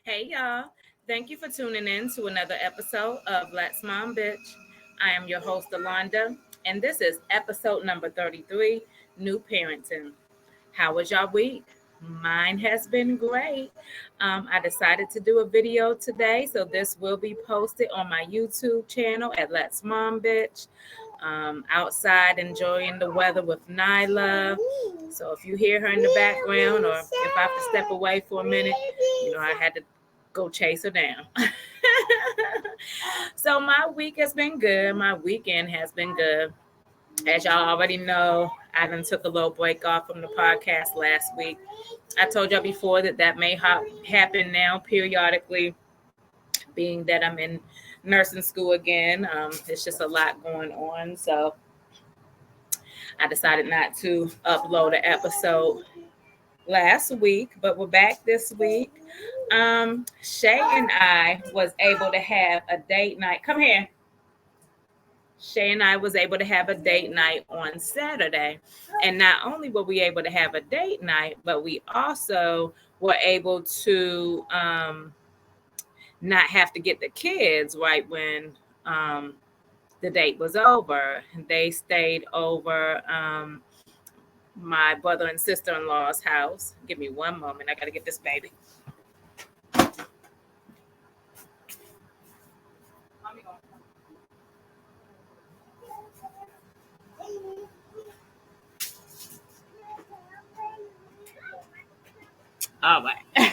Hey y'all, thank you for tuning in to another episode of Let's Mom Bitch. I am your host, Alonda, and this is episode number 33, New Parenting. How was y'all week? Mine has been great. I decided to do a video today, so this will be posted on my YouTube channel at Let's Mom Bitch. Outside enjoying the weather with Nyla. So if you hear her in the background, or if I have to step away for a minute, I had to go chase her down. So my week has been good. My weekend has been good. As y'all already know, I done took a little break off from the podcast last week. I told y'all before that may happen now periodically, being that I'm in nursing school again. It's just a lot going on. So I decided not to upload an episode last week, but we're back this week. Shay and I was able to have a date night. Come here. Shay and I was able to have a date night on Saturday. And not only were we able to have a date night, but we also were able to not have to get the kids right when the date was over. They stayed over my brother and sister-in-law's house. Give me one moment. I got to get this baby. All right.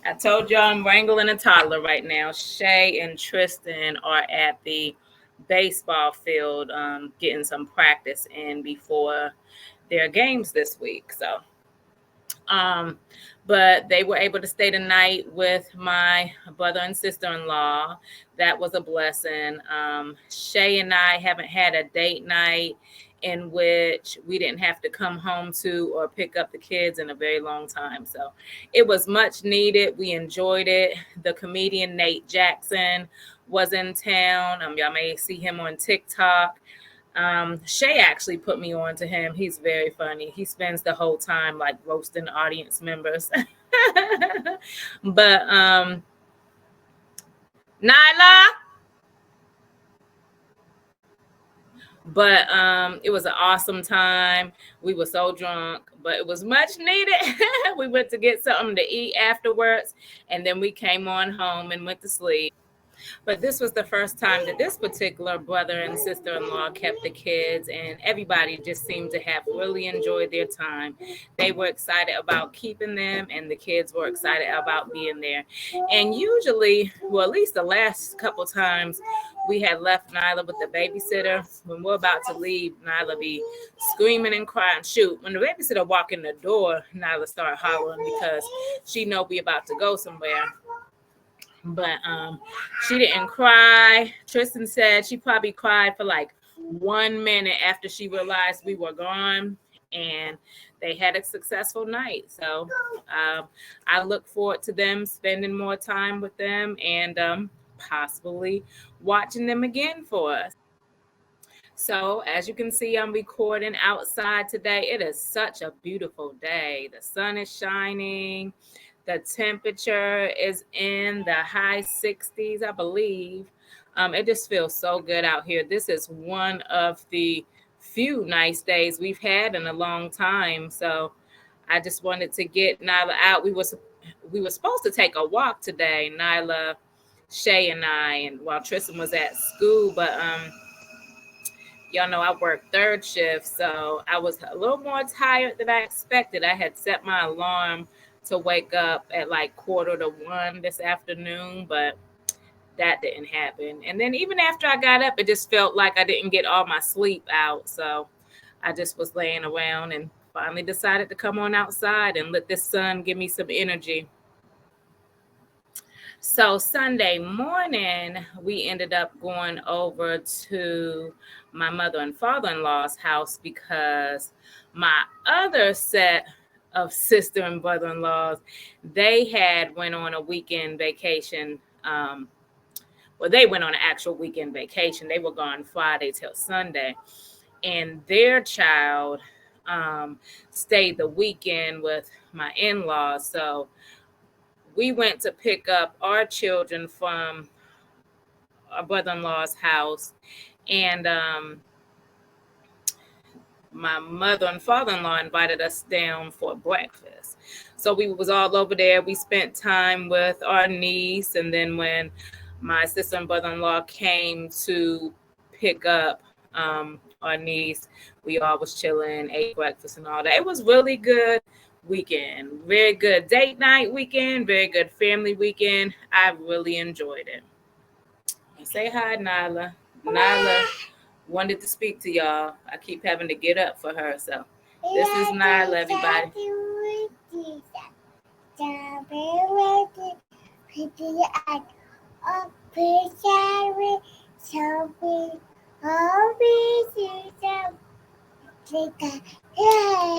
I told y'all I'm wrangling a toddler right now. Shay and Tristan are at the baseball field getting some practice in before their games this week. Um, but they were able to stay the night with my brother and sister-in-law. That was a blessing. Shay and I haven't had a date night in which we didn't have to come home to or pick up the kids in a very long time. So it was much needed. We enjoyed it. The comedian Nate Jackson was in town. Y'all may see him on TikTok. Shay actually put me on to him. He's very funny. He spends the whole time like roasting audience members. But Nyla. But it was an awesome time. We were so drunk, but it was much needed. We went to get something to eat afterwards, and then we came on home and went to sleep. But this was the first time that this particular brother and sister-in-law kept the kids, and everybody just seemed to have really enjoyed their time. They were excited about keeping them, and the kids were excited about being there. And usually, well, at least the last couple times we had left Nyla with the babysitter, when we're about to leave, Nyla be screaming and crying. Shoot, when the babysitter walk in the door, Nyla start hollering because she know we about to go somewhere. But she didn't cry. Tristan said she probably cried for like 1 minute after she realized we were gone, and they had a successful night. So I look forward to them spending more time with them, and possibly watching them again for us. So as you can see, I'm recording outside today. It is such a beautiful day. The sun is shining. The temperature is in the high 60s, I believe. It just feels so good out here. This is one of the few nice days we've had in a long time. So I just wanted to get Nyla out. We were supposed to take a walk today, Nyla, Shay, and I, and while Tristan was at school, but y'all know I work third shift, so I was a little more tired than I expected. I had set my alarm to wake up at like 1:45 this afternoon, but that didn't happen. And then even after I got up, it just felt like I didn't get all my sleep out. So I just was laying around and finally decided to come on outside and let this sun give me some energy. So Sunday morning, we ended up going over to my mother and father-in-law's house because my other set of sister and brother-in-laws, they had went on a weekend vacation. Well, they went on an actual weekend vacation. They were gone Friday till Sunday, and their child stayed the weekend with my in-laws. So we went to pick up our children from our brother-in-law's house, and my mother and father-in-law invited us down for breakfast. So we was all over there. We spent time with our niece, and then when my sister and brother-in-law came to pick up our niece, we all was chilling, ate breakfast and all that. It was really good weekend. Very good date night weekend, very good family weekend. I really enjoyed it. Say hi, Nyla. Nyla wanted to speak to y'all. I keep having to get up for her. So this is Nyla, everybody.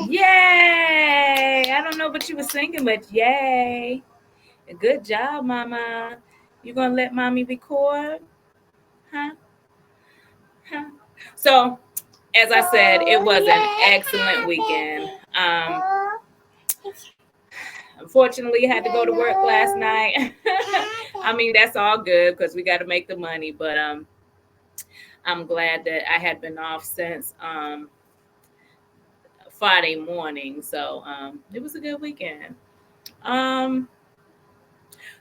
Yay! I don't know what you were singing, but yay. Good job, Mama. You gonna let Mommy record? Huh? So, as I said, it was an excellent weekend. Unfortunately, I had to go to work last night. I mean, that's all good because we got to make the money. But I'm glad that I had been off since Friday morning. So it was a good weekend.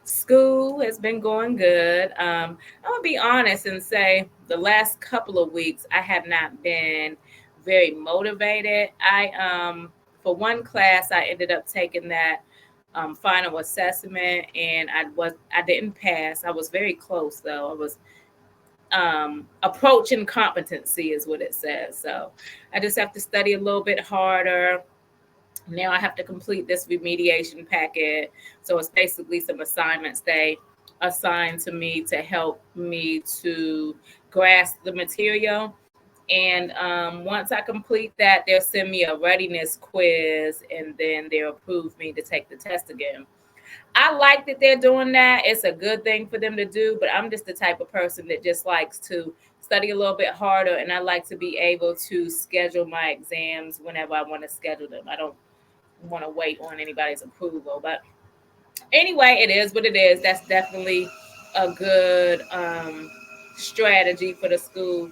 School has been going good. I'm gonna be honest and say the last couple of weeks I have not been very motivated. For one class I ended up taking that final assessment, and I didn't pass. I was very close though. I was approaching competency is what it says. So I just have to study a little bit harder. Now I have to complete this remediation packet. So it's basically some assignments they assigned to me to help me to grasp the material. And once I complete that, they'll send me a readiness quiz, and then they'll approve me to take the test again. I like that they're doing that. It's a good thing for them to do, but I'm just the type of person that just likes to study a little bit harder, and I like to be able to schedule my exams whenever I want to schedule them. I don't want to wait on anybody's approval. But anyway, it is what it is. That's definitely a good strategy for the school,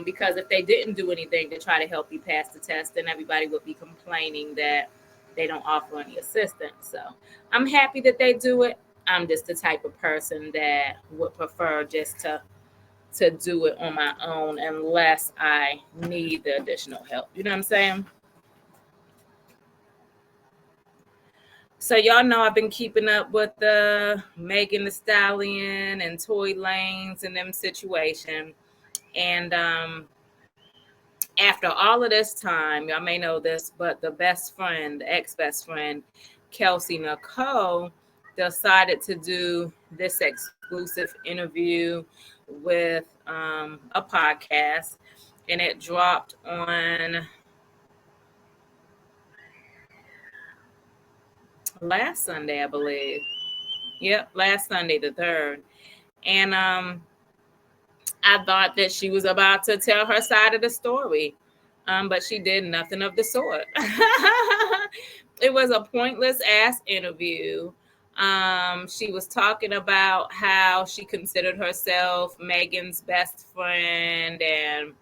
because if they didn't do anything to try to help you pass the test, then everybody would be complaining that they don't offer any assistance. So I'm happy that they do it. I'm just the type of person that would prefer just to do it on my own unless I need the additional help. You know what I'm saying? So y'all know I've been keeping up with the Megan Thee Stallion and Tory Lanez and them situation. And after all of this time, y'all may know this, but the best friend, the ex-best friend, Kelsey Nicole, decided to do this exclusive interview with a podcast, and it dropped on last Sunday, I believe. Yep, last Sunday, the 3rd. And I thought that she was about to tell her side of the story, but she did nothing of the sort. It was a pointless ass interview. She was talking about how she considered herself Megan's best friend and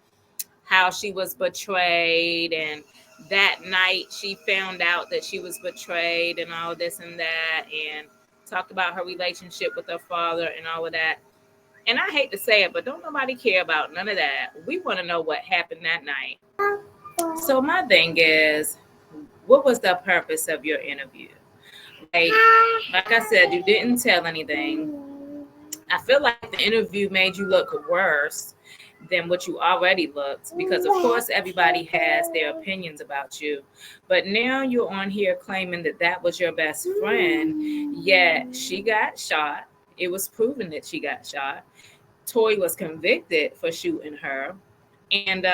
how she was betrayed, and that night she found out that she was betrayed and all this and that, and talked about her relationship with her father and all of that. And I hate to say it, but don't nobody care about none of that. We want to know what happened that night. So my thing is, what was the purpose of your interview? Like I said, you didn't tell anything. I feel like the interview made you look worse than what you already looked, because of course everybody has their opinions about you, but now you're on here claiming that that was your best friend, yet she got shot. It was proven that she got shot. Tory was convicted for shooting her, and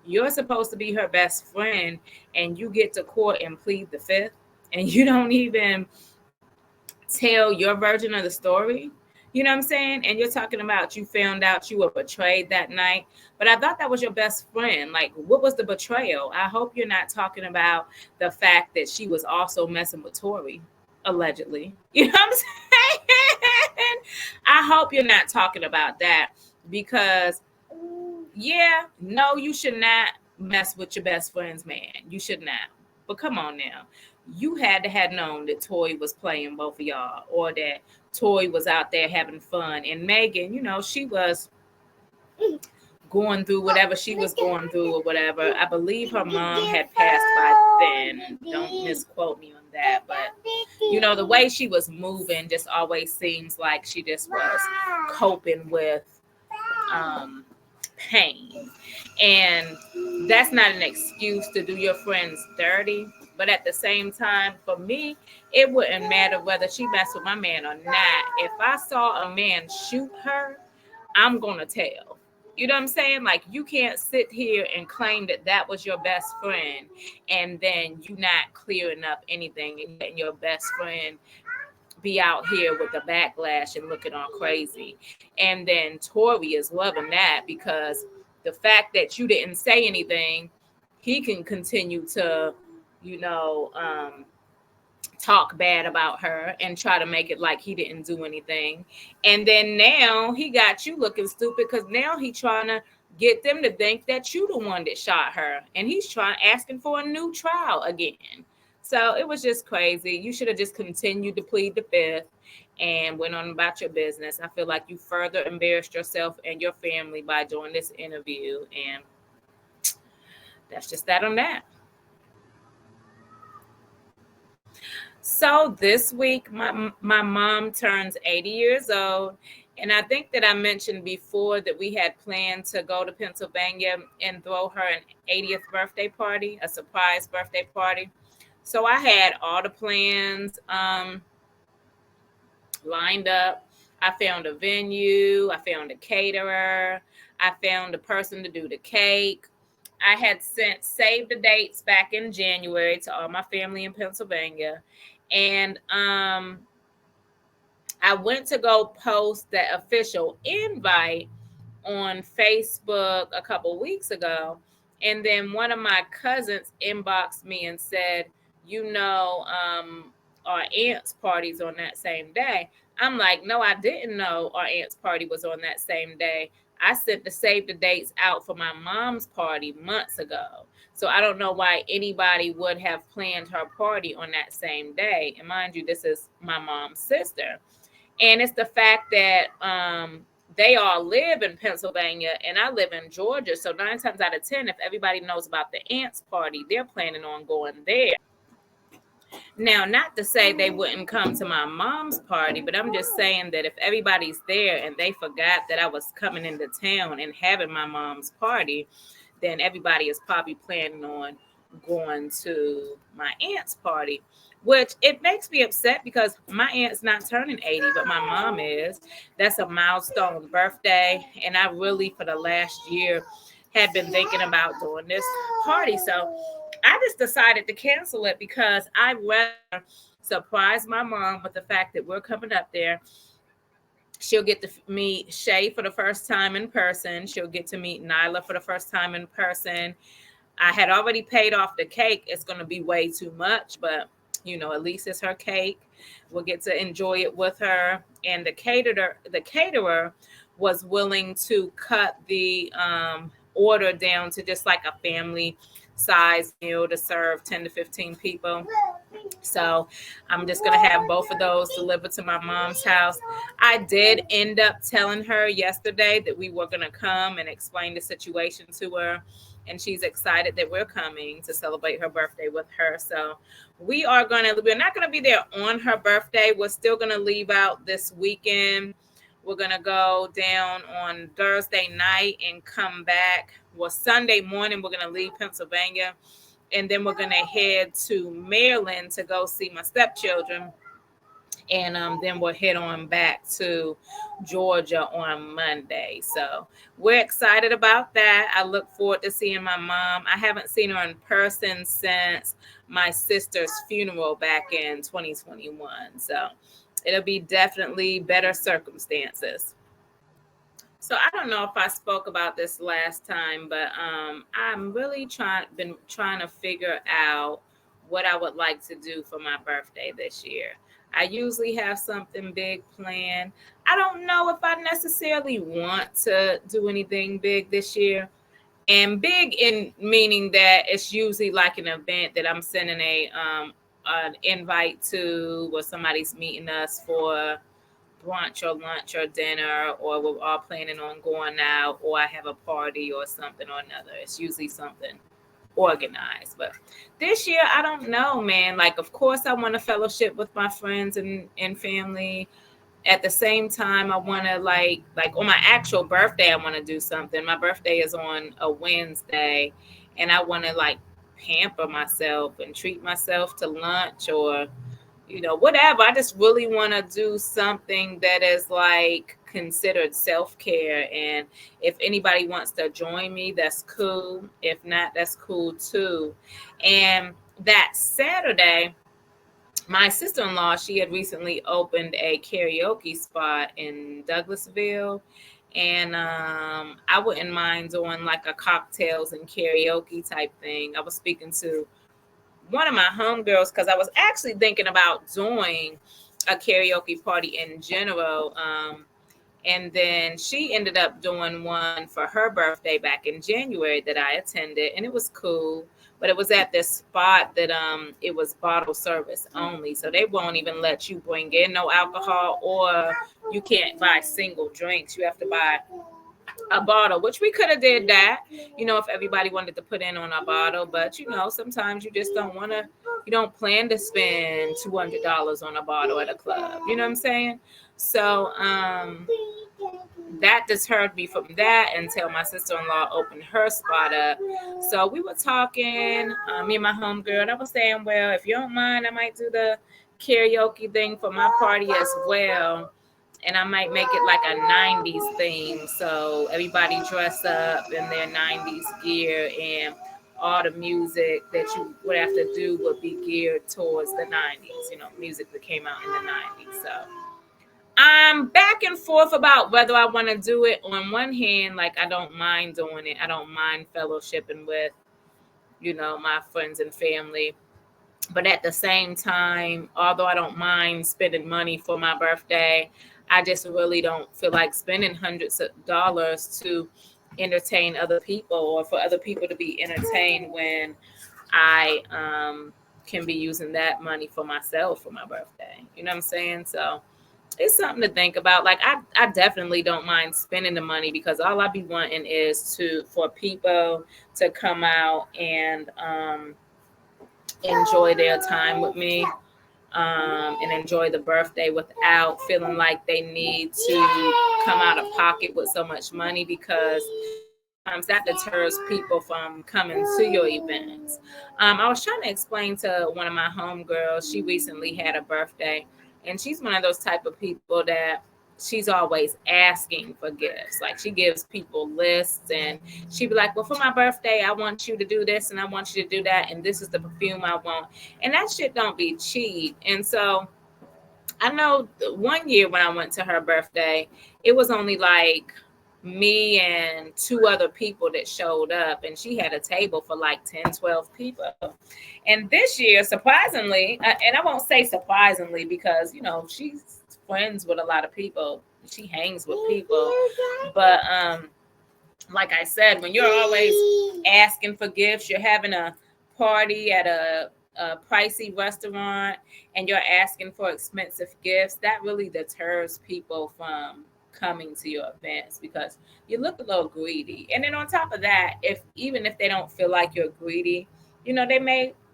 you're supposed to be her best friend, and you get to court and plead the fifth, and you don't even tell your version of the story. You know what I'm saying? And you're talking about you found out you were betrayed that night. But I thought that was your best friend. Like, what was the betrayal? I hope you're not talking about the fact that she was also messing with Tory. allegedly. You know what I'm saying? I hope you're not talking about that because, yeah, no, you should not mess with your best friend's man. You should not. But come on now. You had to have known that Toy was playing both of y'all or that Toy was out there having fun. And Megan, she was going through whatever she was going through or whatever. I believe her mom had passed by then. Don't misquote me on that. But, the way she was moving just always seems like she just was coping with pain. And that's not an excuse to do your friends dirty. But at the same time, for me, it wouldn't matter whether she messed with my man or not. If I saw a man shoot her, I'm going to tell. You know what I'm saying? Like, you can't sit here and claim that that was your best friend and then you not clearing up anything and letting your best friend be out here with the backlash and looking all crazy. And then Tory is loving that because the fact that you didn't say anything, he can continue to, you know, talk bad about her and try to make it like he didn't do anything. And then now he got you looking stupid because now he's trying to get them to think that you the one that shot her. And he's asking for a new trial again. So it was just crazy. You should have just continued to plead the fifth and went on about your business. I feel like you further embarrassed yourself and your family by doing this interview. And that's just that on that. So this week, my mom turns 80 years old. And I think that I mentioned before that we had planned to go to Pennsylvania and throw her an 80th birthday party, a surprise birthday party. So I had all the plans lined up. I found a venue. I found a caterer. I found a person to do the cake. I had saved the dates back in January to all my family in Pennsylvania. And I went to go post the official invite on Facebook a couple weeks ago. And then one of my cousins inboxed me and said, our aunt's party's on that same day. I'm like, no, I didn't know our aunt's party was on that same day. I sent the save the dates out for my mom's party months ago. So I don't know why anybody would have planned her party on that same day. And mind you, this is my mom's sister. And it's the fact that they all live in Pennsylvania and I live in Georgia. So 9 times out of 10, if everybody knows about the aunt's party, they're planning on going there. Now, not to say they wouldn't come to my mom's party, but I'm just saying that if everybody's there and they forgot that I was coming into town and having my mom's party, then everybody is probably planning on going to my aunt's party, which it makes me upset because my aunt's not turning 80, but my mom is. That's a milestone birthday. And I really, for the last year, had been thinking about doing this party. So I just decided to cancel it because I'd rather surprise my mom with the fact that we're coming up there. She'll get to meet Shay for the first time in person. She'll get to meet Nyla for the first time in person. I had already paid off the cake. It's going to be way too much, but at least it's her cake. We'll get to enjoy it with her. And the caterer was willing to cut the order down to just like a family size meal to serve 10 to 15 people. So I'm just going to have both of those delivered to my mom's house. I did end up telling her yesterday that we were going to come and explain the situation to her. And she's excited that we're coming to celebrate her birthday with her. So we're not going to be there on her birthday. We're still going to leave out this weekend. We're going to go down on Thursday night and come back. Well, Sunday morning, we're going to leave Pennsylvania. And then we're going to head to Maryland to go see my stepchildren. And then we'll head on back to Georgia on Monday. So we're excited about that. I look forward to seeing my mom. I haven't seen her in person since my sister's funeral back in 2021. So it'll be definitely better circumstances. So I don't know if I spoke about this last time, but I'm really been trying to figure out what I would like to do for my birthday this year. I usually have something big planned. I don't know if I necessarily want to do anything big this year. And big in meaning that it's usually like an event that I'm sending an invite to, or somebody's meeting us for brunch or lunch or dinner, or we're all planning on going out, or I have a party or something or another. It's usually something organized. But this year, I don't know, man. Like, of course, I want to fellowship with my friends and family. At the same time, I want to like on my actual birthday, I want to do something. My birthday is on a Wednesday, and I want to like pamper myself and treat myself to lunch or whatever. I just really want to do something that is like considered self-care. And if anybody wants to join me, that's cool. If not, that's cool too. And that Saturday, my sister-in-law, she had recently opened a karaoke spot in Douglasville. And I wouldn't mind doing like a cocktails and karaoke type thing. I was speaking to one of my homegirls because I was actually thinking about doing a karaoke party in general. And then she ended up doing one for her birthday back in January that I attended, and it was cool. But it was at this spot that it was bottle service only, so they won't even let you bring in no alcohol, or you can't buy single drinks. You have to buy a bottle, which we could have did that, if everybody wanted to put in on a bottle. But sometimes you just don't want to, you don't plan to spend $200 on a bottle at a club. You know what I'm saying? So that deterred me from that until my sister-in-law opened her spot up. So we were talking, me and my homegirl, and I was saying, well, if you don't mind, I might do the karaoke thing for my party as well. And I might make it like a 90s theme. So everybody dress up in their 90s gear, and all the music that you would have to do would be geared towards the 90s, music that came out in the 90s. So I'm back and forth about whether I want to do it. On one hand, like, I don't mind doing it. I don't mind fellowshipping with, my friends and family. But at the same time, although I don't mind spending money for my birthday, I just really don't feel like spending hundreds of dollars to entertain other people, or for other people to be entertained, when I can be using that money for myself for my birthday. You know what I'm saying? So it's something to think about. Like, I definitely don't mind spending the money, because all I be wanting is for people to come out and enjoy their time with me, and enjoy the birthday without feeling like they need to come out of pocket with so much money, because sometimes that deters people from coming to your events. I was trying to explain to one of my homegirls, she recently had a birthday, and she's one of those type of people that she's always asking for gifts. Like, she gives people lists, and she'd be like, well, for my birthday, I want you to do this and I want you to do that, and this is the perfume I want. And that shit don't be cheap. And so I know one year when I went to her birthday, it was only like me and two other people that showed up, and she had a table for like 10, 12 people. And this year, surprisingly, and I won't say surprisingly, because she's friends with a lot of people, she hangs with people, but like I said, when you're always asking for gifts, you're having a party at a pricey restaurant, and you're asking for expensive gifts, that really deters people from coming to your events, because you look a little greedy. And then on top of that, even if they don't feel like you're greedy,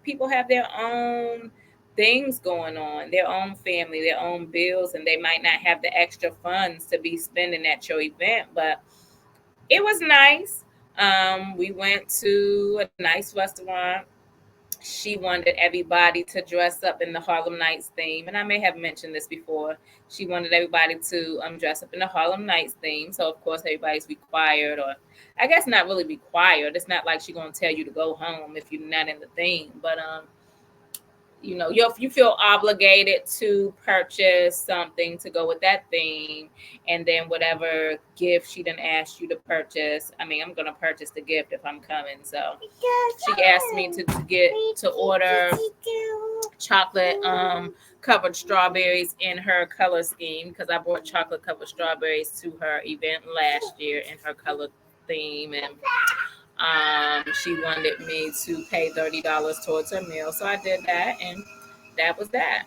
people have their own things going on, their own family, their own bills, and they might not have the extra funds to be spending at your event. But it was nice. We went to a nice restaurant. She wanted everybody to dress up in the Harlem Nights theme. And I may have mentioned this before. She wanted everybody to dress up in the Harlem Nights theme. So, of course, everybody's required, or I guess not really required. It's not like she's going to tell you to go home if you're not in the theme. But you feel obligated to purchase something to go with that theme, and then whatever gift she done asked you to purchase. I mean, I'm gonna purchase the gift if I'm coming. So she asked me to order chocolate covered strawberries in her color scheme, because I bought chocolate covered strawberries to her event last year in her color theme, and she wanted me to pay $30 towards her meal, so I did that, and that was that.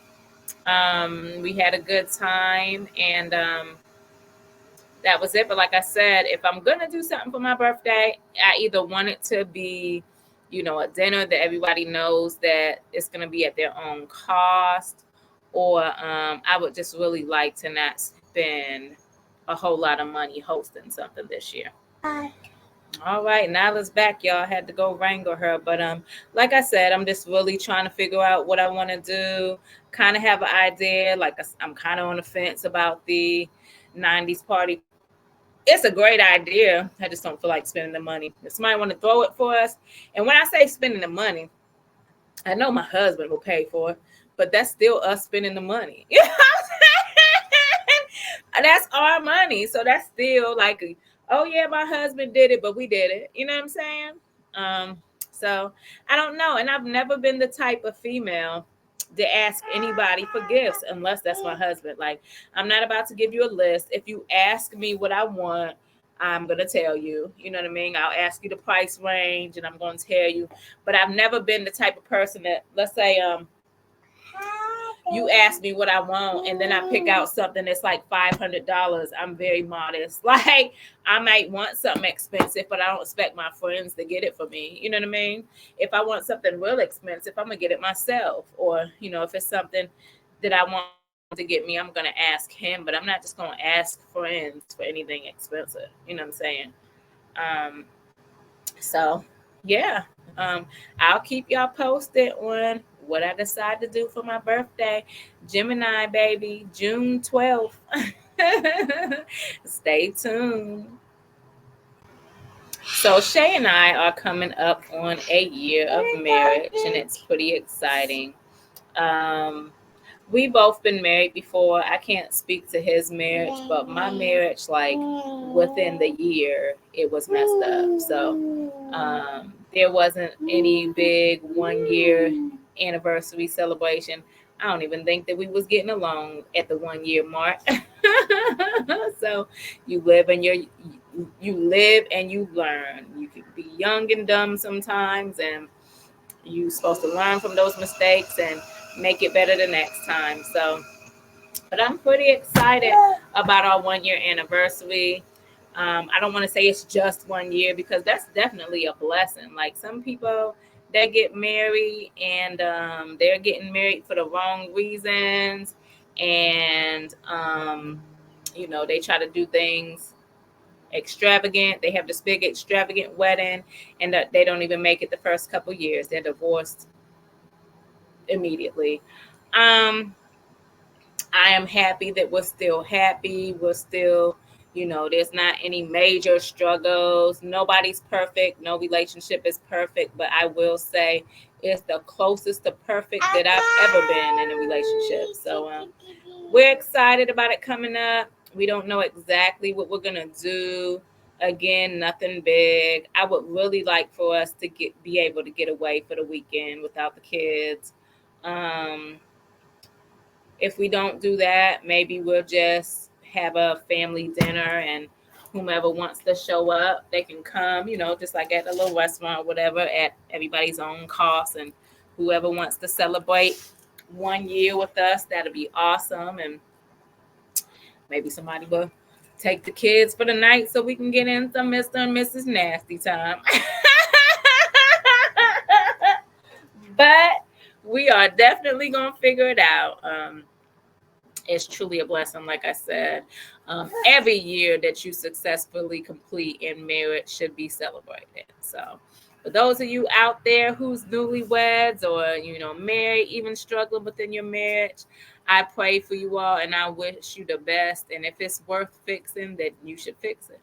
We had a good time, and that was it. But like I said, if I'm gonna do something for my birthday, I either want it to be, a dinner that everybody knows that it's gonna be at their own cost, or I would just really like to not spend a whole lot of money hosting something this year. All right, Nyla's back, y'all. Had to go wrangle her, but like I said, I'm just really trying to figure out what I want to do. Kind of have an idea. Like I'm kind of on the fence about the '90s party. It's a great idea. I just don't feel like spending the money. If somebody want to throw it for us, and when I say spending the money, I know my husband will pay for it, but that's still us spending the money. You know what I'm saying? That's our money. So that's still like, oh yeah, my husband did it, but we did it. You know what I'm saying? So I don't know. And I've never been the type of female to ask anybody for gifts unless that's my husband. Like, I'm not about to give you a list. If you ask me what I want, I'm going to tell you. You know what I mean? I'll ask you the price range and I'm going to tell you. But I've never been the type of person that, let's say, you ask me what I want and then I pick out something that's like $500. I'm very modest. Like, I might want something expensive, but I don't expect my friends to get it for me. You know what I mean? If I want something real expensive, I'm gonna get it myself. Or, if it's something that I want to get me, I'm gonna ask him, but I'm not just gonna ask friends for anything expensive. You know what I'm saying? Um, so yeah, I'll keep y'all posted on what I decide to do for my birthday. Gemini, baby, June 12th. Stay tuned. So Shay and I are coming up on a year of marriage, and it's pretty exciting. Um, we both been married before. I can't speak to his marriage, but my marriage, like within the year, it was messed up. So there wasn't any big 1 year anniversary celebration. I don't even think that we was getting along at the 1 year mark. So you live and you live and you learn. You can be young and dumb sometimes, and you're supposed to learn from those mistakes and make it better the next time. So, but I'm pretty excited about our 1 year anniversary. I don't want to say it's just 1 year because that's definitely a blessing. Like some people, they get married and they're getting married for the wrong reasons, and they try to do things extravagant. They have this big extravagant wedding, and they don't even make it the first couple years. They're divorced immediately. Um, I am happy that we're still happy. We're still, there's not any major struggles. Nobody's perfect. No relationship is perfect. But I will say it's the closest to perfect that I've ever been in a relationship. So we're excited about it coming up. We don't know exactly what we're going to do. Again, nothing big. I would really like for us to be able to get away for the weekend without the kids. If we don't do that, maybe we'll just have a family dinner, and whomever wants to show up, they can come, just like at a little restaurant or whatever, at everybody's own cost. And whoever wants to celebrate 1 year with us, that'll be awesome. And maybe somebody will take the kids for the night so we can get in some Mr. and Mrs. Nasty time. But we are definitely going to figure it out. It's truly a blessing, like I said. Every year that you successfully complete in marriage should be celebrated. So for those of you out there who's newlyweds or, married, even struggling within your marriage, I pray for you all and I wish you the best. And if it's worth fixing, then you should fix it.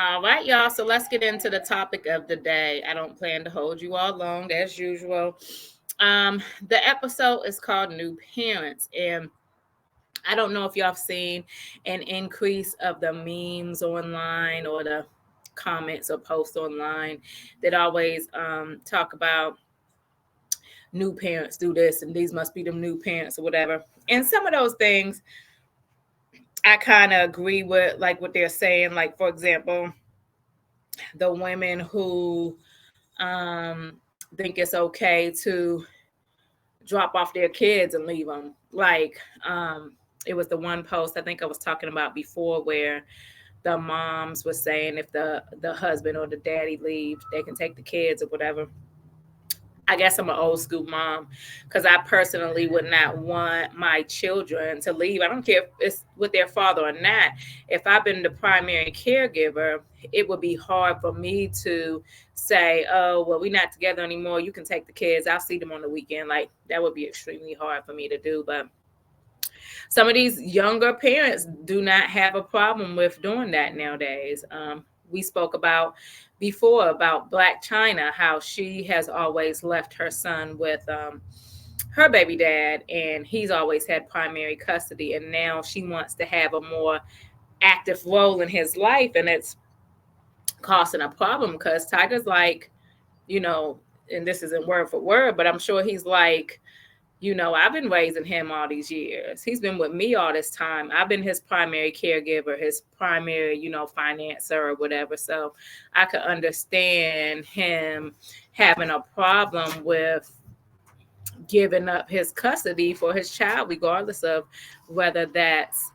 All right, y'all. So let's get into the topic of the day. I don't plan to hold you all long as usual. The episode is called New Parents, and I don't know if y'all have seen an increase of the memes online or the comments or posts online that always talk about new parents do this and these must be them new parents or whatever. And some of those things I kind of agree with, like what they're saying. Like, for example, the women who um, think it's okay to drop off their kids and leave them. Like, it was the one post I think I was talking about before where the moms were saying if the husband or the daddy leave, they can take the kids or whatever. I guess I'm an old school mom because I personally would not want my children to leave. I don't care if it's with their father or not. If I've been the primary caregiver, it would be hard for me to say, oh, well, we're not together anymore. You can take the kids. I'll see them on the weekend. Like, that would be extremely hard for me to do. But some of these younger parents do not have a problem with doing that nowadays. We spoke about before about Black China, how she has always left her son with her baby dad, and he's always had primary custody. And now she wants to have a more active role in his life, and it's causing a problem because Tiger's like, you know, and this isn't word for word, but I'm sure he's like, you know, I've been raising him all these years. He's been with me all this time. I've been his primary caregiver, his primary, you know, financer or whatever. So I could understand him having a problem with giving up his custody for his child, regardless of whether that's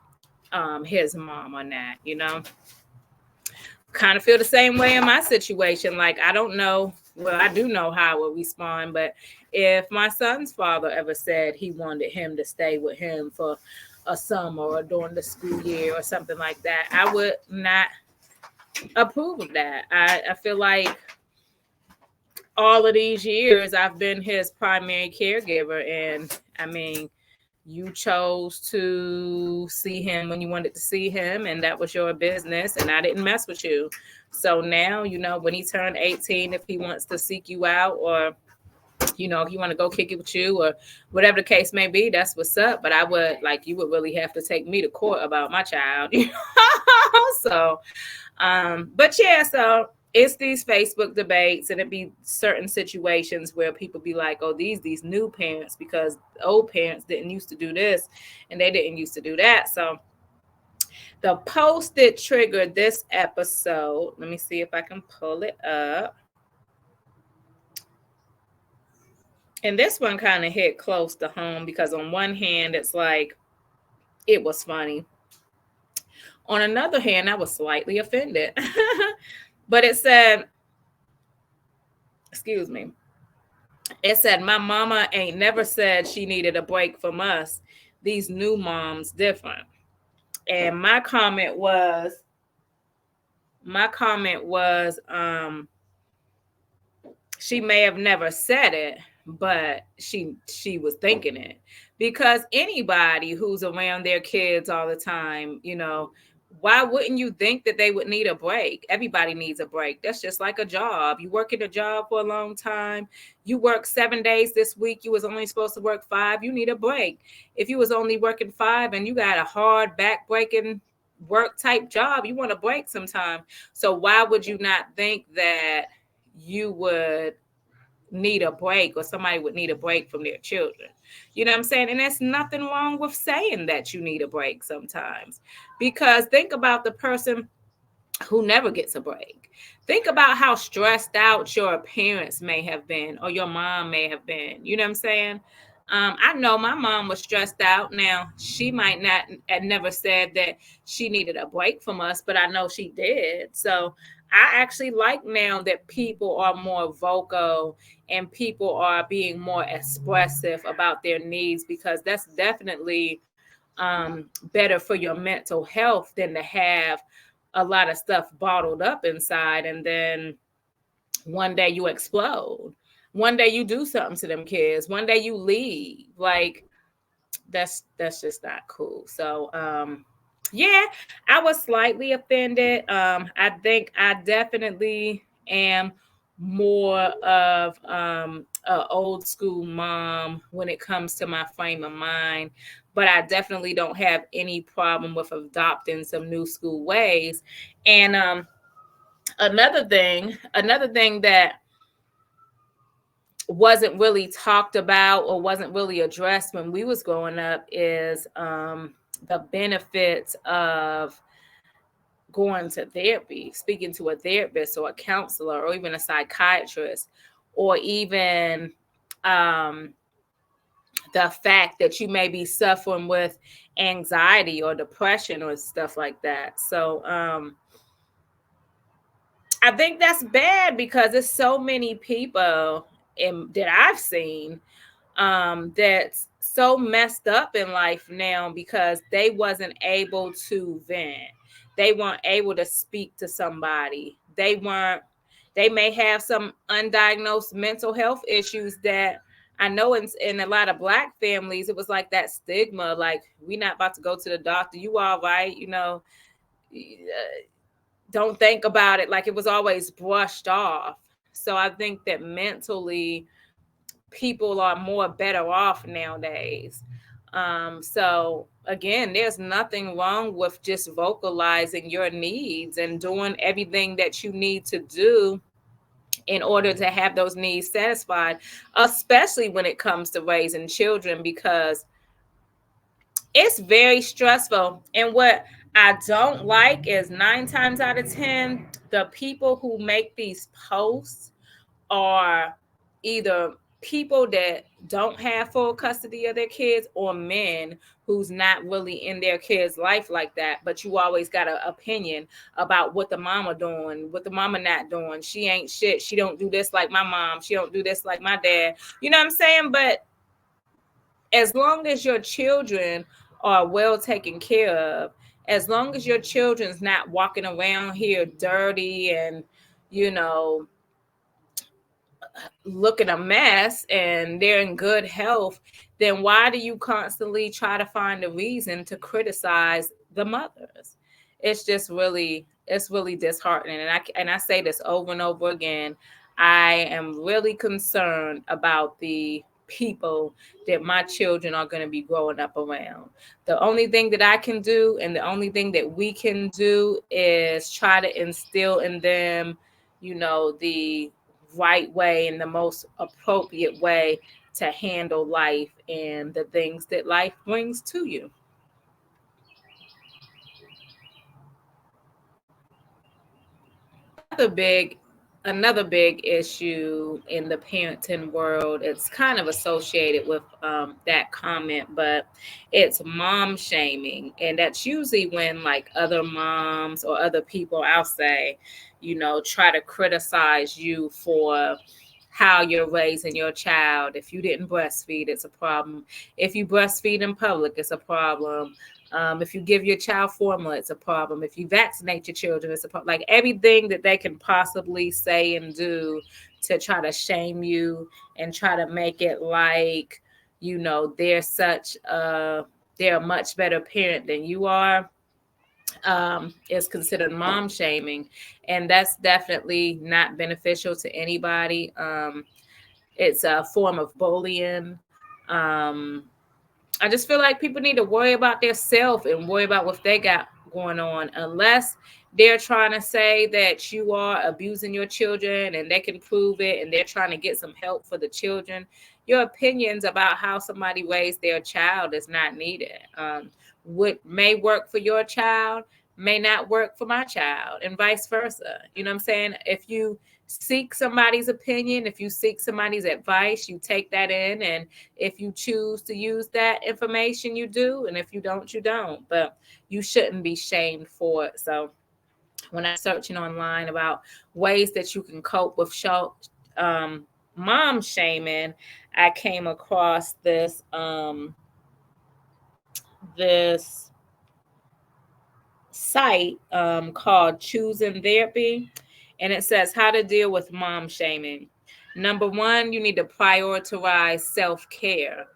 his mom or not, you know. Kind of feel the same way in my situation. Like, I don't know. Well, I do know how I would respond, but if my son's father ever said he wanted him to stay with him for a summer or during the school year or something like that, I would not approve of that. I feel like all of these years I've been his primary caregiver, and I mean, you chose to see him when you wanted to see him, and that was your business, and I didn't mess with you. So now, you know, when he turned 18, if he wants to seek you out, or, you know, if you want to go kick it with you or whatever the case may be, that's what's up. But I would, like, you would really have to take me to court about my child, you know? So, but yeah, so it's these Facebook debates, and it be certain situations where people be like, oh, these new parents, because old parents didn't used to do this and they didn't used to do that. So the post that triggered this episode, let me see if I can pull it up. And this one kind of hit close to home because on one hand, it's like, it was funny. On another hand, I was slightly offended. But it said, excuse me, it said, my mama ain't never said she needed a break from us. These new moms different. And my comment was, she may have never said it, but she was thinking it. Because anybody who's around their kids all the time, you know, why wouldn't you think that they would need a break? Everybody needs a break. That's just like a job. You work at a job for a long time. You work 7 days this week. You was only supposed to work 5. You need a break. If you was only working 5 and you got a hard back-breaking work type job, you want a break sometime. So why would you not think that you would need a break, or somebody would need a break from their children? You know what I'm saying? And there's nothing wrong with saying that you need a break sometimes, because think about the person who never gets a break. Think about how stressed out your parents may have been, or your mom may have been. You know what I'm saying? I know my mom was stressed out. Now, she might not have never said that she needed a break from us, but I know she did. So I actually like now that people are more vocal and people are being more expressive about their needs, because that's definitely better for your mental health than to have a lot of stuff bottled up inside, and then one day you explode. One day you do something to them kids. One day you leave. Like, that's just not cool. So Yeah, I was slightly offended. I think I definitely am more of a old school mom when it comes to my frame of mind, but I definitely don't have any problem with adopting some new school ways. And another thing that wasn't really talked about or wasn't really addressed when we was growing up is the benefits of going to therapy, speaking to a therapist or a counselor or even a psychiatrist, or even um, the fact that you may be suffering with anxiety or depression or stuff like that. So I think that's bad because there's so many people that I've seen that's so messed up in life now because they wasn't able to vent. They weren't able to speak to somebody. They may have some undiagnosed mental health issues that I know in a lot of black families, it was like that stigma, like, we not about to go to the doctor. You all right, don't think about it. Like, it was always brushed off. So I think that mentally people are more better off nowadays. So again, there's nothing wrong with just vocalizing your needs and doing everything that you need to do in order to have those needs satisfied, especially when it comes to raising children, because it's very stressful. And what I don't like is 9 times out of 10, the people who make these posts are either people that don't have full custody of their kids or men who's not really in their kids' life like that. But you always got an opinion about what the mama doing, what the mama not doing. She ain't shit. She don't do this like my mom. She don't do this like my dad. You know what I'm saying? But as long as your children are well taken care of, as long as your children's not walking around here dirty and, you know, looking a mess and they're in good health, then why do you constantly try to find a reason to criticize the mothers? It's really disheartening. And I say this over and over again. I am really concerned about the people that my children are going to be growing up around. The only thing that I can do and the only thing that we can do is try to instill in them, the right way and the most appropriate way to handle life and the things that life brings to you. Another big another big issue in the parenting world, it's kind of associated with that comment, but it's mom shaming. And that's usually when, like, other moms or other people, I'll say, try to criticize you for how you're raising your child. If you didn't breastfeed, it's a problem. If you breastfeed in public, it's a problem. If you give your child formula, it's a problem. If you vaccinate your children, it's a problem. Like, everything that they can possibly say and do to try to shame you and try to make it like, they're they're a much better parent than you are, is considered mom shaming. And that's definitely not beneficial to anybody. It's a form of bullying. Um, I just feel like people need to worry about their self and worry about what they got going on, unless they're trying to say that you are abusing your children and they can prove it and they're trying to get some help for the children. Your opinions about how somebody raised their child is not needed. What may work for your child may not work for my child, and vice versa. You know what I'm saying? If you seek somebody's opinion, if you seek somebody's advice, you take that in, and if you choose to use that information, you do, and if you don't, you don't. But you shouldn't be shamed for it. So when I searching online about ways that you can cope with um, mom shaming, I came across this site called Choosing Therapy, and it says how to deal with mom shaming. Number one, you need to prioritize self care.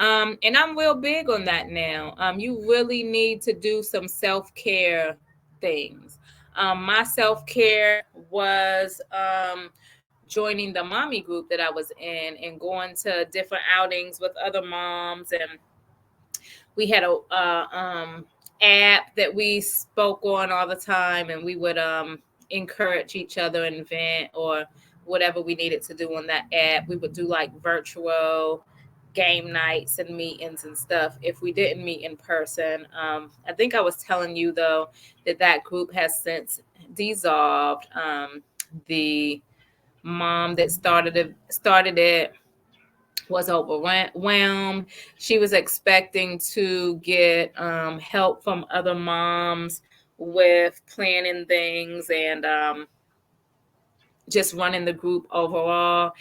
And I'm real big on that now. You really need to do some self-care things. My self-care was joining the mommy group that I was in and going to different outings with other moms. And we had a app that we spoke on all the time, and we would encourage each other and vent or whatever we needed to do on that app. We would do like virtual game nights and meetings and stuff if we didn't meet in person. I think I was telling you though that group has since dissolved. The mom that started it was overwhelmed. She was expecting to get help from other moms with planning things and just running the group overall.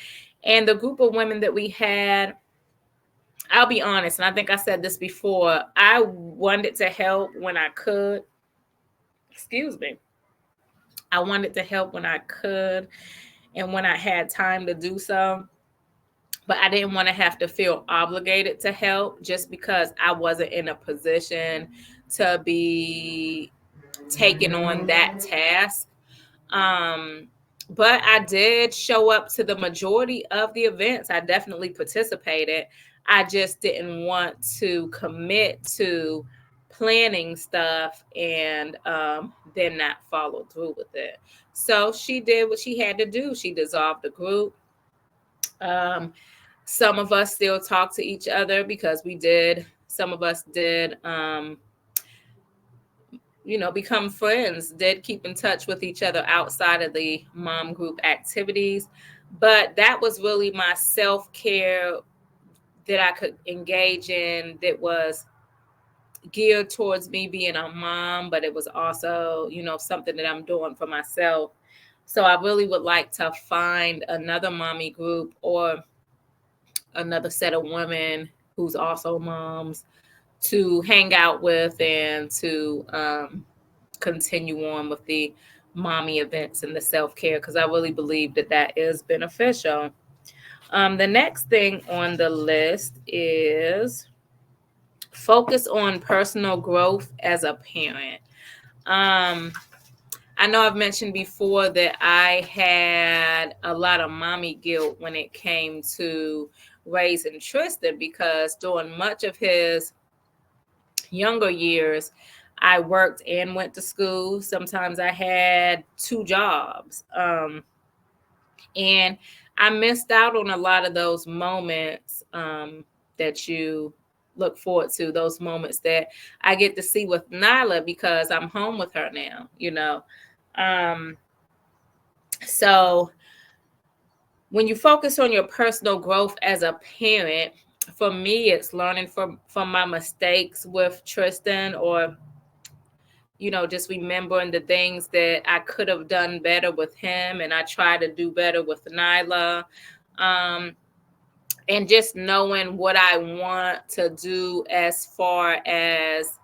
And the group of women that we had, I'll be honest, and I think I said this before, I wanted to help when I could. Excuse me. I wanted to help when I could and when I had time to do so. But I didn't want to have to feel obligated to help just because I wasn't in a position to be taking on that task. Um, but I did show up to the majority of the events. I definitely participated. I just didn't want to commit to planning stuff and then not follow through with it. So she did what she had to do. She dissolved the group. Um, some of us still talk to each other because some of us did, become friends, did keep in touch with each other outside of the mom group activities. But that was really my self-care that I could engage in that was geared towards me being a mom, but it was also, something that I'm doing for myself. So I really would like to find another mommy group or another set of women who's also moms to hang out with and to continue on with the mommy events and the self-care because I really believe that is beneficial. The next thing on the list is focus on personal growth as a parent. I know I've mentioned before that I had a lot of mommy guilt when it came to raising Tristan because during much of his younger years, I worked and went to school. Sometimes I had two jobs. And I missed out on a lot of those moments that you look forward to, those moments that I get to see with Nyla because I'm home with her now. So when you focus on your personal growth as a parent, for me, it's learning from my mistakes with Tristan or, just remembering the things that I could have done better with him. And I try to do better with Nyla. And just knowing what I want to do as far as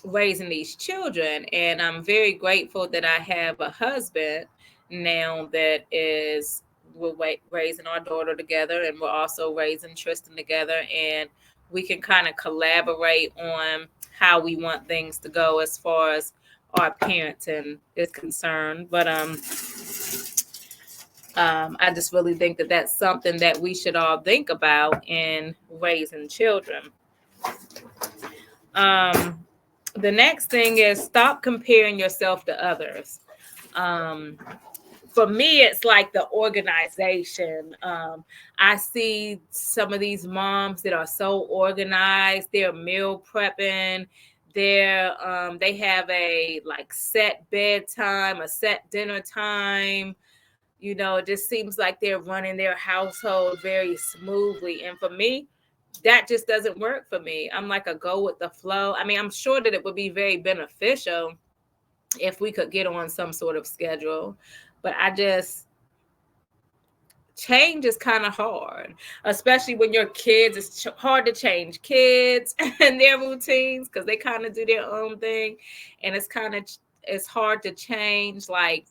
raising these children. And I'm very grateful that I have a husband now that we're raising our daughter together and we're also raising Tristan together. And we can kind of collaborate on how we want things to go as far as our parenting is concerned. But I just really think that that's something that we should all think about in raising children. The next thing is stop comparing yourself to others. For me, it's like the organization. I see some of these moms that are so organized. They're meal prepping. They have a like set bedtime, a set dinner time. It just seems like they're running their household very smoothly. And for me, that just doesn't work for me. I'm like a go with the flow. I mean, I'm sure that it would be very beneficial if we could get on some sort of schedule, but change is kind of hard, especially when your kids. It's hard to change kids and their routines because they kind of do their own thing, and it's hard to change like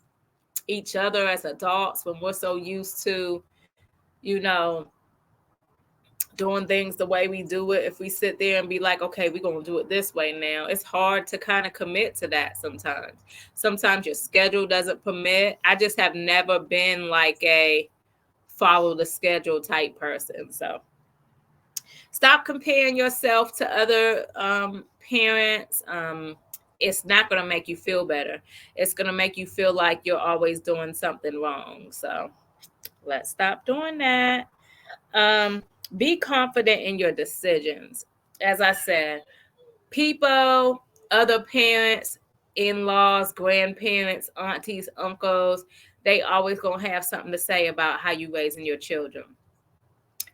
each other as adults when we're so used to, doing things the way we do it, if we sit there and be like, okay, we're going to do it this way now, it's hard to kind of commit to that sometimes. Sometimes your schedule doesn't permit. I just have never been like a follow the schedule type person. So stop comparing yourself to other parents. It's not going to make you feel better. It's going to make you feel like you're always doing something wrong. So let's stop doing that. Be confident in your decisions. As I said, people, other parents, in-laws, grandparents, aunties, uncles, they always going to have something to say about how you raising your children.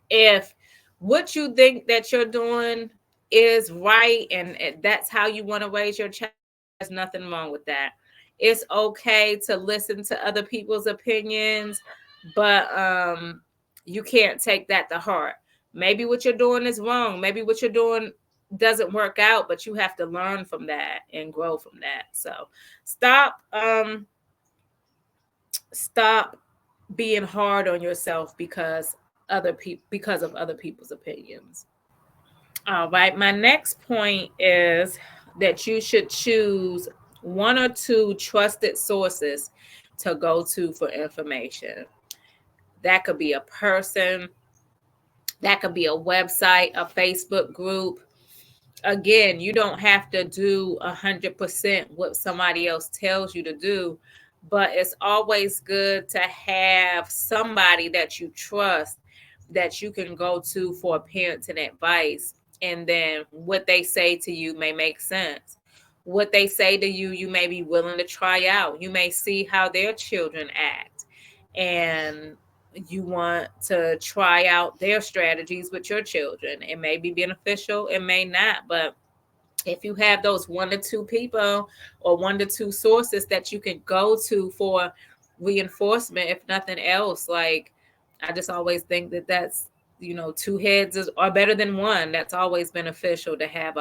If what you think that you're doing is right and that's how you want to raise your child, there's nothing wrong with that. It's okay to listen to other people's opinions, but you can't take that to heart. Maybe what you're doing is wrong. Maybe what you're doing doesn't work out, but you have to learn from that and grow from that. So stop being hard on yourself because of other people's opinions. All right, my next point is that you should choose one or two trusted sources to go to for information. That could be a person, that could be a website, a Facebook group. Again, you don't have to do 100% what somebody else tells you to do, but it's always good to have somebody that you trust that you can go to for parenting advice. And then what they say to you may make sense. What they say to you, you may be willing to try out. You may see how their children act. And you want to try out their strategies with your children. It may be beneficial, it may not, but if you have those one to two people or one to two sources that you can go to for reinforcement, if nothing else, like I just always think that that's, two heads are better than one. That's always beneficial to have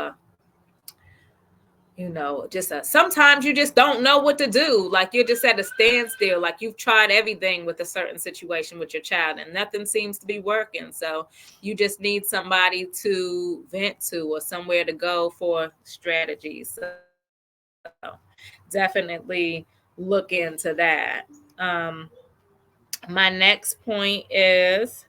sometimes you just don't know what to do. Like you're just at a standstill. Like you've tried everything with a certain situation with your child and nothing seems to be working. So you just need somebody to vent to or somewhere to go for strategies. So definitely look into that. My next point is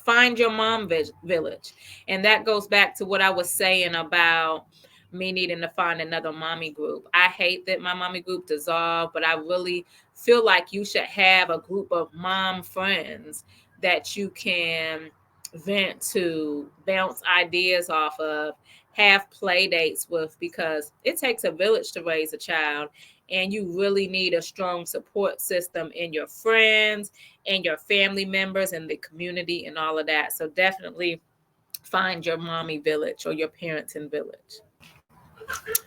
find your mom village. And that goes back to what I was saying about me needing to find another mommy group. I hate that my mommy group dissolved, but I really feel like you should have a group of mom friends that you can vent to, bounce ideas off of, have play dates with, because it takes a village to raise a child. And you really need a strong support system in your friends and your family members and the community and all of that. So definitely find your mommy village or your parenting village.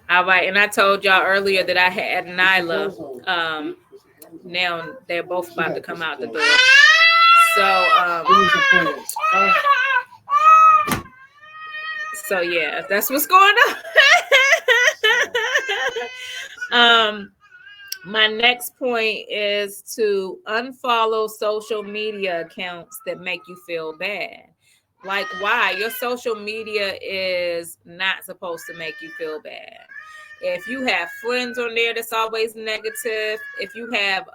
All right. And I told y'all earlier that I had Nyla. Now they're both about to come out the door. So yeah, that's what's going on. My next point is to unfollow social media accounts that make you feel bad. Like, why? Your social media is not supposed to make you feel bad. If you have friends on there that's always negative, if you have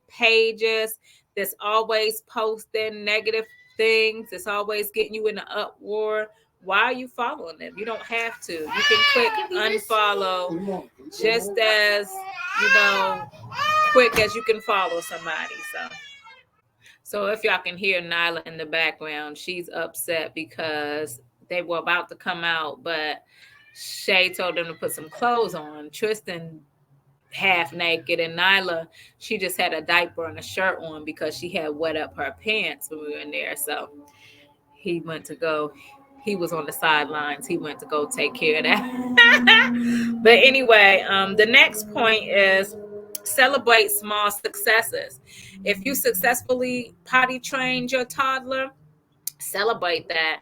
pages that's always posting negative things, that's always getting you in an uproar, why are you following them? You don't have to. You can click unfollow just as, quick as you can follow somebody. So if y'all can hear Nyla in the background, she's upset because they were about to come out, but Shay told them to put some clothes on. Tristan half naked, and Nyla, she just had a diaper and a shirt on because she had wet up her pants when we were in there. So he was on the sidelines. He went to go take care of that. But anyway, the next point is celebrate small successes. If you successfully potty trained your toddler, celebrate that.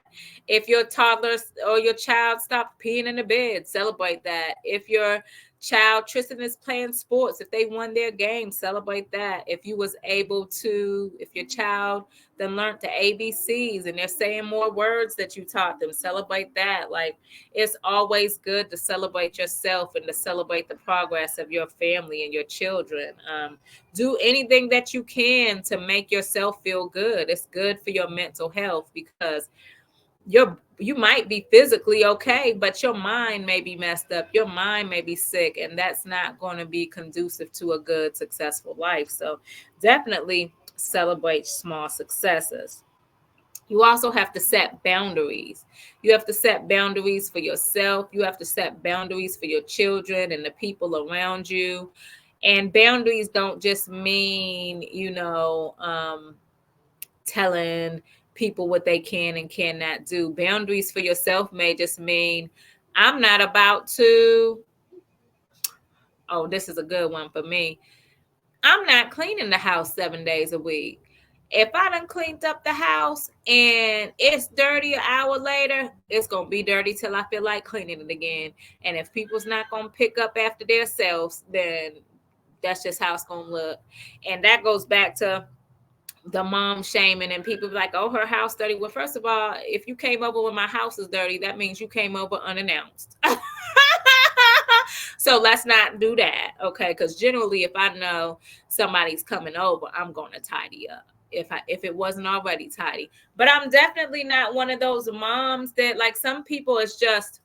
If your toddler or your child stopped peeing in the bed, celebrate that. If your child, Tristan is playing sports. If they won their game, celebrate that. If you was able to, if your child then learned the ABCs and they're saying more words that you taught them, celebrate that. Like, it's always good to celebrate yourself and to celebrate the progress of your family and your children. Do anything that you can to make yourself feel good. It's good for your mental health, because you might be physically okay, but your mind may be messed up. Your mind may be sick, and that's not going to be conducive to a good, successful life. So definitely celebrate small successes. You also have to set boundaries. You have to set boundaries for yourself. You have to set boundaries for your children and the people around you. And boundaries don't just mean, telling people what they can and cannot do. Boundaries for yourself may just mean, I'm not about to, oh, this is a good one for me. I'm not cleaning the house 7 days a week. If I done cleaned up the house and it's dirty an hour later, it's going to be dirty till I feel like cleaning it again. And if people's not going to pick up after themselves, then that's just how it's going to look. And that goes back to the mom shaming, and people be like, oh, her house dirty. Well, first of all, if you came over when my house is dirty, that means you came over unannounced. So let's not do that, okay? Because generally, if I know somebody's coming over, I'm going to tidy up if it wasn't already tidy. But I'm definitely not one of those moms that, like, some people, it's just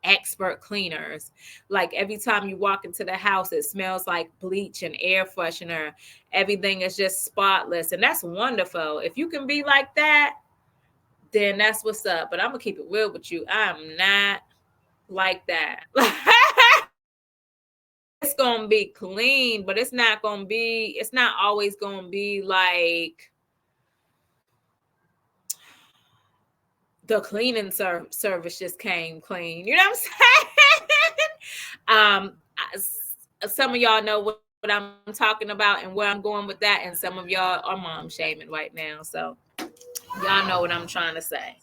expert cleaners. Like, every time you walk into the house, it smells like bleach and air freshener. Everything is just spotless, and that's wonderful. If you can be like that, then that's what's up. But I'm gonna keep it real with you. I'm not like that. It's gonna be clean, but it's not always gonna be like the cleaning service just came clean. You know what I'm saying? Some of y'all know what I'm talking about and where I'm going with that, and some of y'all are mom shaming right now. So y'all know what I'm trying to say.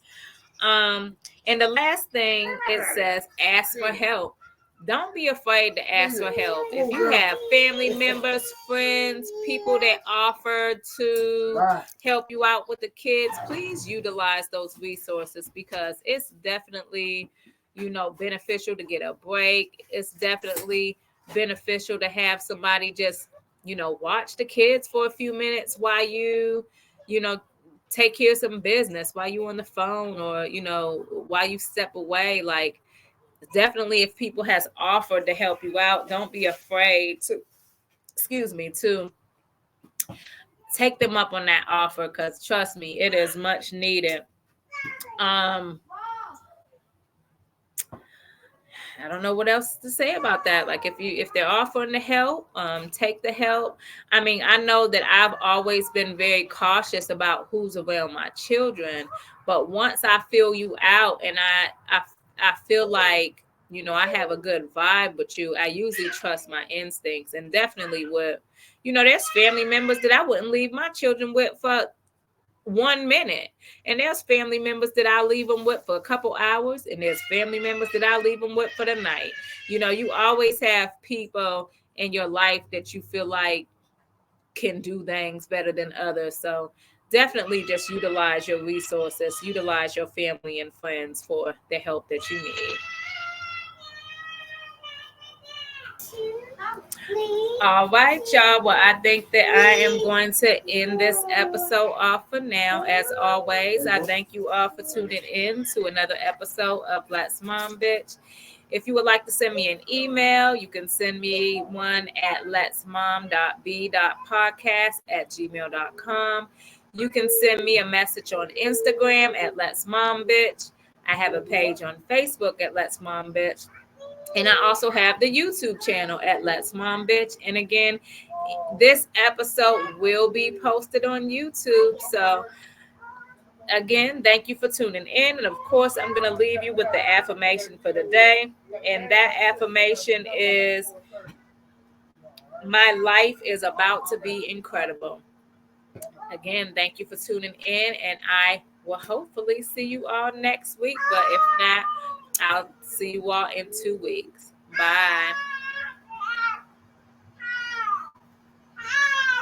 And the last thing, it says, ask for help. Don't be afraid to ask for help. If you have family members, friends, people that offer to help you out with the kids, please utilize those resources, because it's definitely, beneficial to get a break. It's definitely beneficial to have somebody just, watch the kids for a few minutes while you know, take care of some business while you're on the phone, or while you step away. Like, definitely, if people has offered to help you out, don't be afraid to take them up on that offer, because trust me, it is much needed. I don't know what else to say about that. Like, if they're offering the help, take the help. I mean, I know that I've always been very cautious about who's around my children, but once I feel you out and I feel like, I have a good vibe with you, I usually trust my instincts. And definitely with, there's family members that I wouldn't leave my children with for 1 minute, and there's family members that I leave them with for a couple hours, and there's family members that I leave them with for the night. You always have people in your life that you feel like can do things better than others. So definitely just utilize your resources, utilize your family and friends for the help that you need. All right, y'all. Well, I think that I am going to end this episode off for now. As always, I thank you all for tuning in to another episode of Let's Mom Bitch. If you would like to send me an email, you can send me one at letsmom.b.podcast@gmail.com. You can send me a message on Instagram at Let's Mom Bitch. I have a page on Facebook at Let's Mom Bitch. And I also have the YouTube channel at Let's Mom Bitch. And again, this episode will be posted on YouTube. So again, thank you for tuning in. And of course, I'm going to leave you with the affirmation for the day. And that affirmation is, my life is about to be incredible. Again, thank you for tuning in. And I will hopefully see you all next week. But if not, I'll see you all in 2 weeks. Bye.